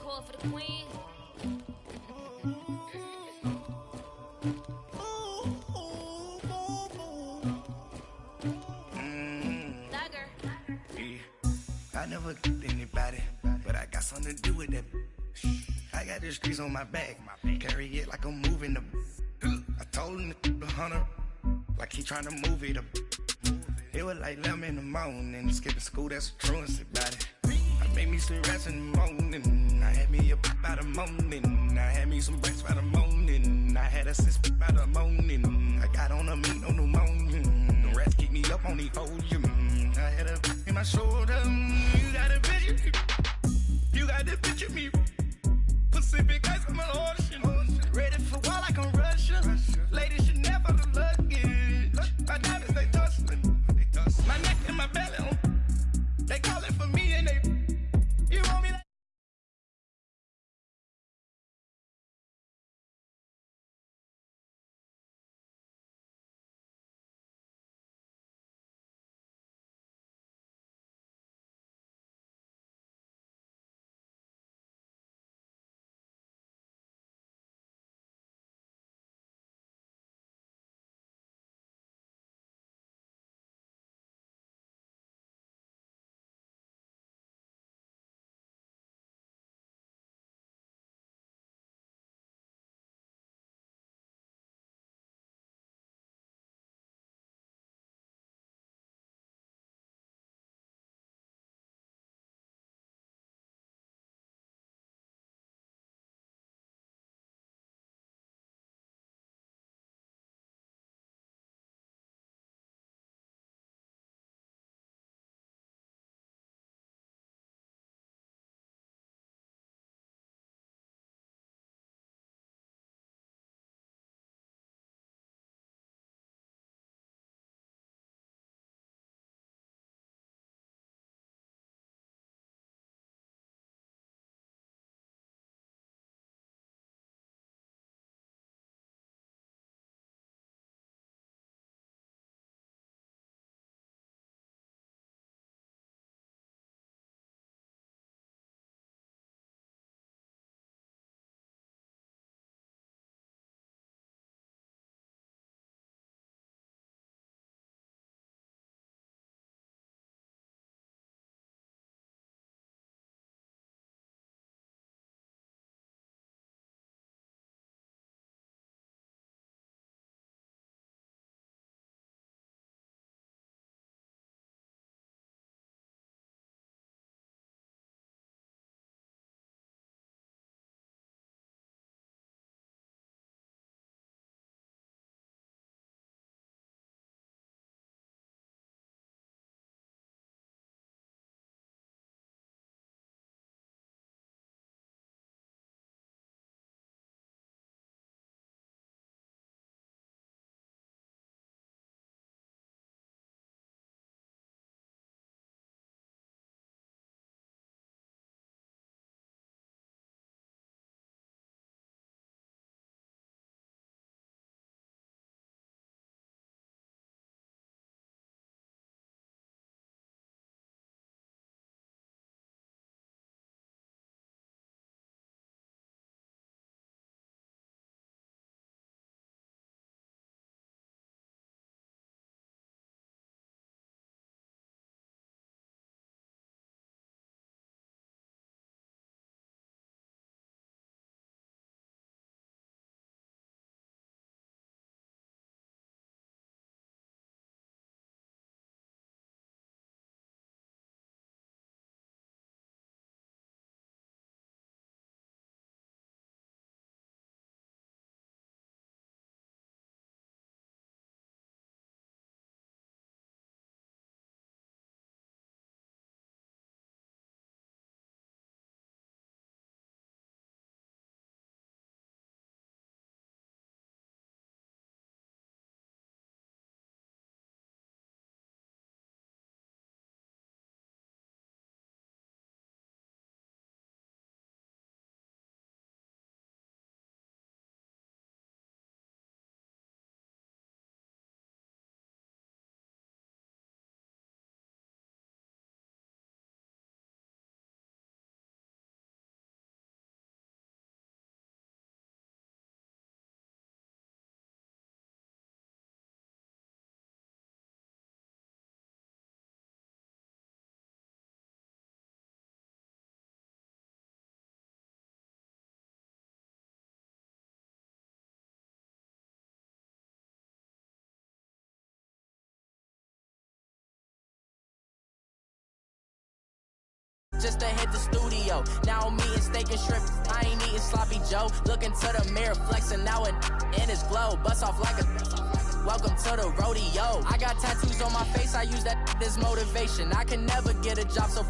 call for the queen. Dagger. I never anybody, but I got something to do with that. I got the streets on my back, carry it like I'm moving the. I told him the hunter, like he trying to move it up. It was like 11 in the morning, skipping school, that's a truancy about it. I made me some rats in the morning, I had me up by the morning, I had me some breaks by the morning, I had a sis by the morning, I got on a meat, no pneumonia, the rats keep me up on the podium, I had a in my shoulder, you got a picture, you got this picture me, Pacific ice on my ocean, ready for war like I'm Russia, ladies should never the luggage, my diamonds they tussling. My neck and my belly, they calling for me and they just to hit the studio. Now I'm eating steak and shrimp, I ain't eating sloppy Joe. Looking to the mirror, flexing now it in his glow. Bust off like a welcome to the rodeo. I got tattoos on my face, I use that as motivation. I can never get a job so